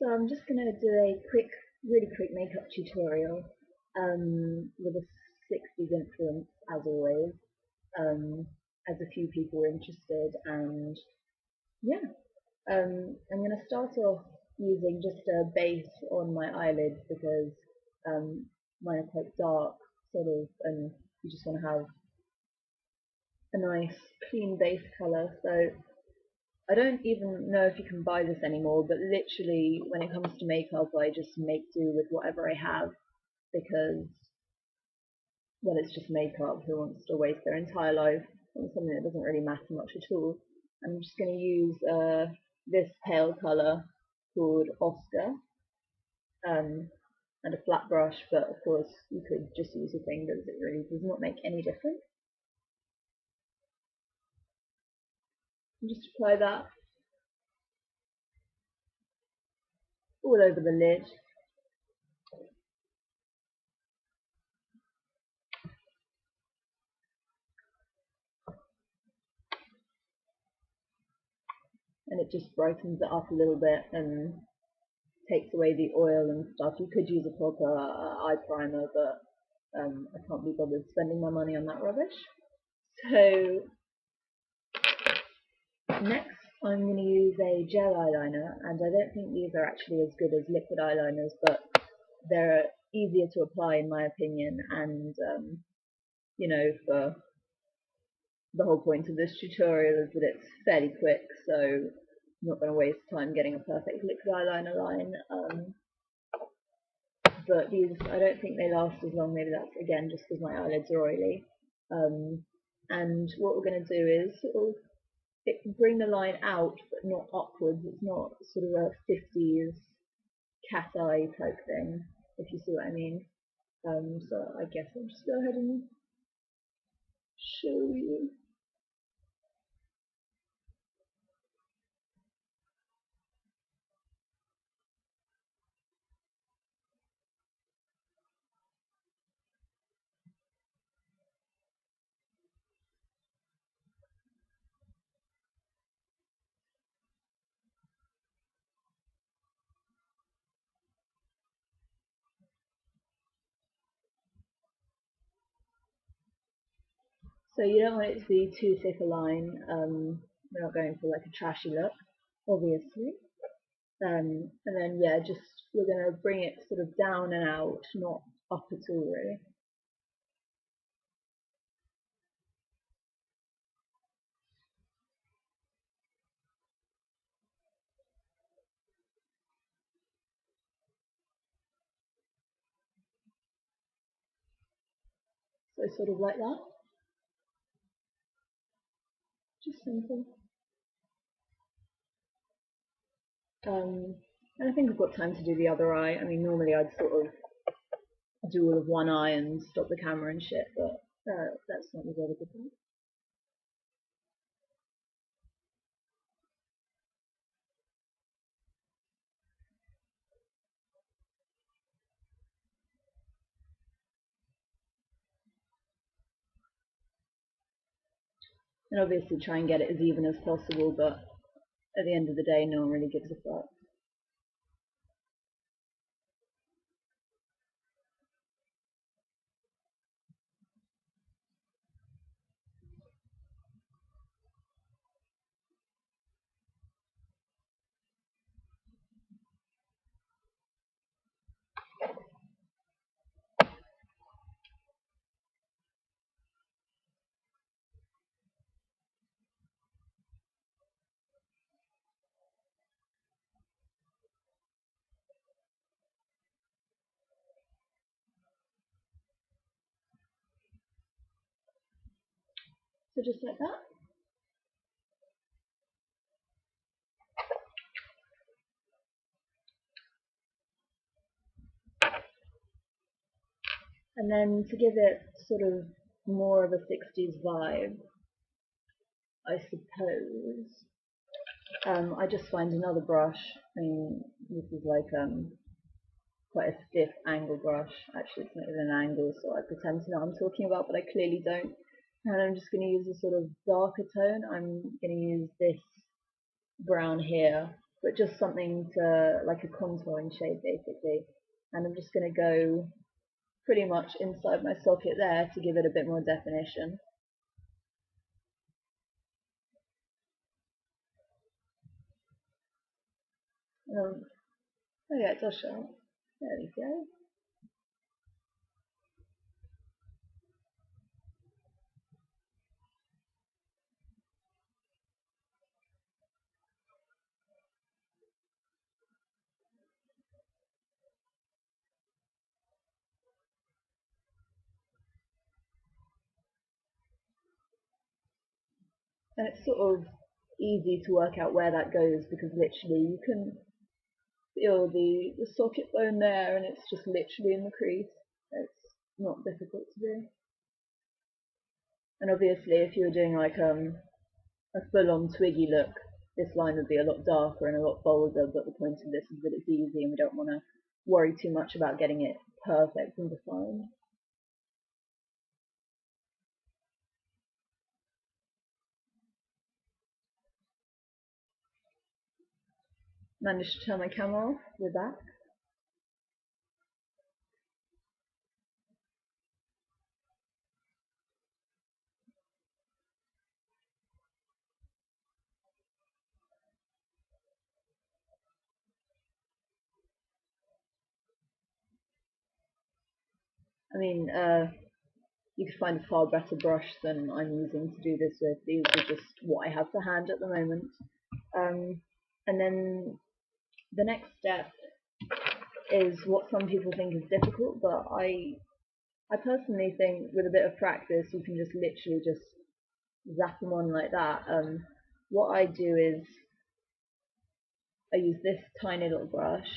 So I'm just going to do a really quick makeup tutorial with a 60s influence as always, as a few people were interested, and yeah, I'm going to start off using just a base on my eyelids because mine are quite dark, sort of, and you just want to have a nice clean base colour. So I don't even know if you can buy this anymore, but literally when it comes to makeup I just make do with whatever I have because, well, it's just makeup. Who wants to waste their entire life on something that doesn't really matter much at all? I'm just going to use this pale colour called Oscar and a flat brush, but of course you could just use your fingers, it really does not make any difference. And just apply that all over the lid. And it just brightens it up a little bit and takes away the oil and stuff. You could use a proper eye primer, but I can't be bothered spending my money on that rubbish. So next I'm going to use a gel eyeliner, and I don't think these are actually as good as liquid eyeliners, but they're easier to apply in my opinion, and you know, for the whole point of this tutorial is that it's fairly quick, so I'm not going to waste time getting a perfect liquid eyeliner line. But these, I don't think they last as long. Maybe that's again just because my eyelids are oily. And what we're going to do is sort of bring the line out, but not upwards. It's not sort of a 50s cat eye type thing, if you see what I mean. So I guess I'll just go ahead and show you. So you don't want it to be too thick a line. We're not going for like a trashy look, obviously. And then yeah, just we're going to bring it sort of down and out, not up at all really. So sort of like that. Just simple. And I think I've got time to do the other eye. I mean, normally I'd sort of do all of one eye and stop the camera and shit, but that's not the really good point. And obviously try and get it as even as possible, but at the end of the day, no one really gives a fuck. So just like that. And then to give it sort of more of a 60s vibe, I suppose, I just find another brush. I mean, this is like quite a stiff angle brush. Actually, it's not even an angle, so I pretend to know what I'm talking about, but I clearly don't. And I'm just going to use a sort of darker tone. I'm going to use this brown here, but just something to, like a contouring shade basically. And I'm just going to go pretty much inside my socket there to give it a bit more definition. Oh yeah, it does show up. There we go. And it's sort of easy to work out where that goes because literally you can feel the socket bone there and it's just literally in the crease. It's not difficult to do. And obviously if you were doing like a full-on twiggy look, this line would be a lot darker and a lot bolder, but the point of this is that it's easy and we don't want to worry too much about getting it perfect and defined. Managed to turn my camera off with that. I mean, you could find a far better brush than I'm using to do this with. These are just what I have to hand at the moment. And then the next step is what some people think is difficult, but I personally think with a bit of practice you can just literally just zap them on like that. What I do is I use this tiny little brush,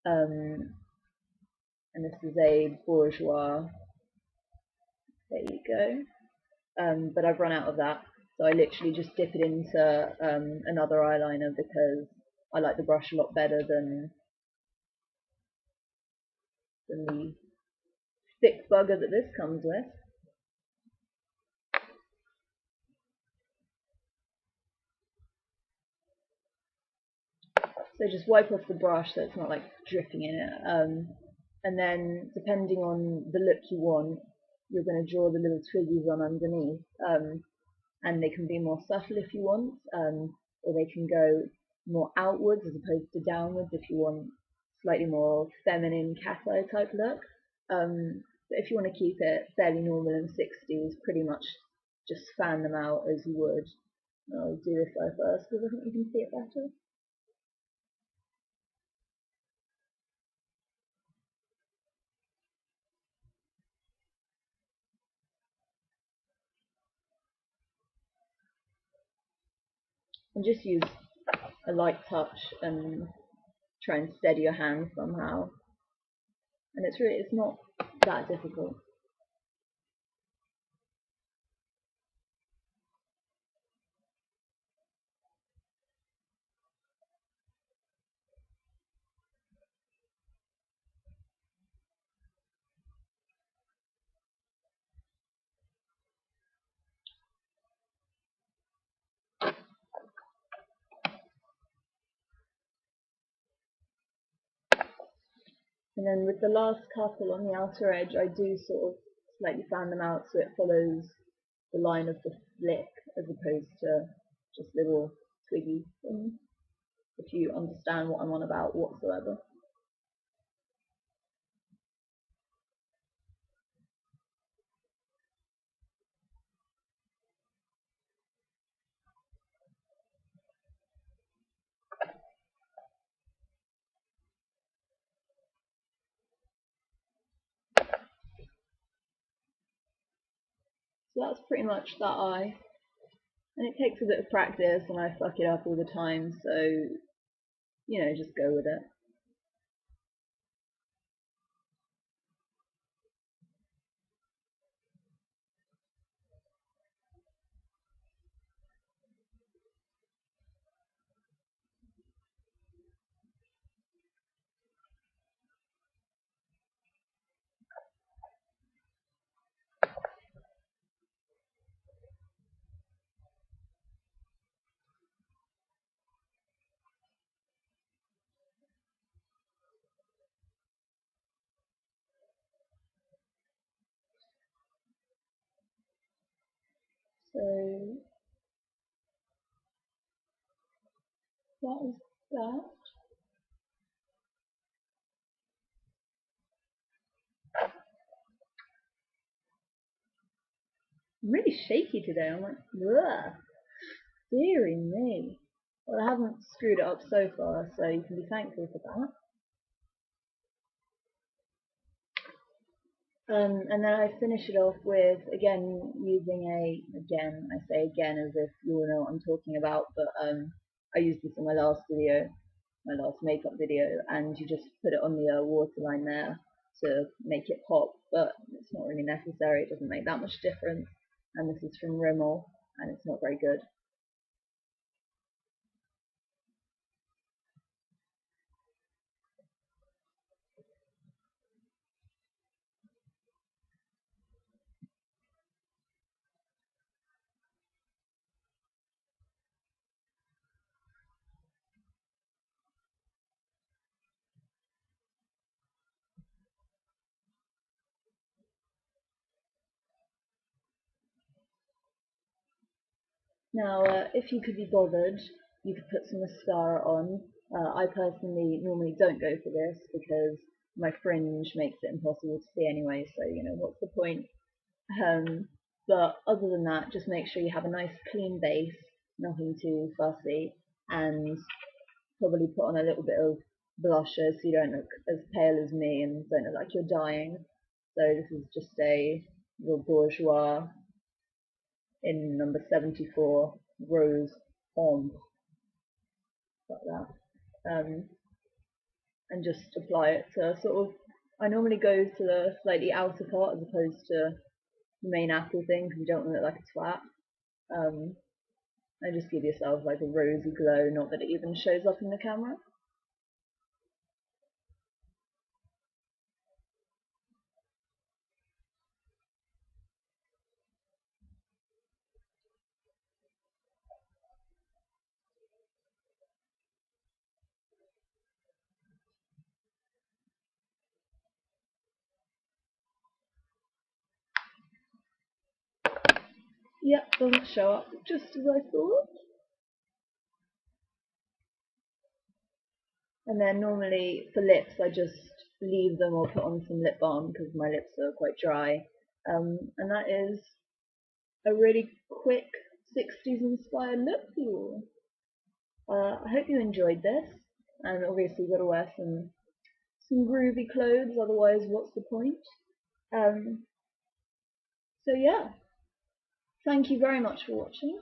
and this is a bourgeois. There you go. But I've run out of that, so I literally just dip it into another eyeliner because I like the brush a lot better than the thick bugger that this comes with. So just wipe off the brush so it's not like dripping in it. And then depending on the look you want, you're going to draw the little twiggies on underneath. And they can be more subtle if you want, or they can go more outwards as opposed to downwards if you want slightly more feminine cat eye type look. But if you want to keep it fairly normal and 60s, pretty much just fan them out as you would. I'll do this eye first because I think you can see it better. And just use a light touch and try and steady your hand somehow. And it's not that difficult. And then with the last couple on the outer edge, I do sort of slightly fan them out so it follows the line of the flick as opposed to just little twiggy things, if you understand what I'm on about whatsoever. So that's pretty much that eye. And it takes a bit of practice and I fuck it up all the time, so, you know, just go with it. So that is that. I'm really shaky today. I'm like, ugh, dearie me. Well, I haven't screwed it up so far, so you can be thankful for that. And then I finish it off with, again, using again, I say again as if you all know what I'm talking about, but I used this in my last video, my last makeup video, and you just put it on the waterline there to make it pop, but it's not really necessary, it doesn't make that much difference. And this is from Rimmel, and it's not very good. Now, if you could be bothered, you could put some mascara on. I personally normally don't go for this because my fringe makes it impossible to see anyway, so you know, what's the point? Um, but other than that, just make sure you have a nice clean base, nothing too fussy, and probably put on a little bit of blusher so you don't look as pale as me and don't look like you're dying. So this is just a real bourgeois in number 74, Rose Ombre, like that, and just apply it to sort of, I normally go to the slightly outer part as opposed to the main apple thing because you don't want to look like a twat, and just give yourself like a rosy glow, not that it even shows up in the camera. Yep, doesn't show up, just as I thought. And then normally for lips I just leave them or put on some lip balm because my lips are quite dry. And that is a really quick 60s inspired look for you all. I hope you enjoyed this, and obviously you've got to wear some groovy clothes, otherwise what's the point? Um, so yeah, thank you very much for watching,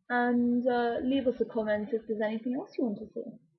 and leave us a comment if there's anything else you want to see.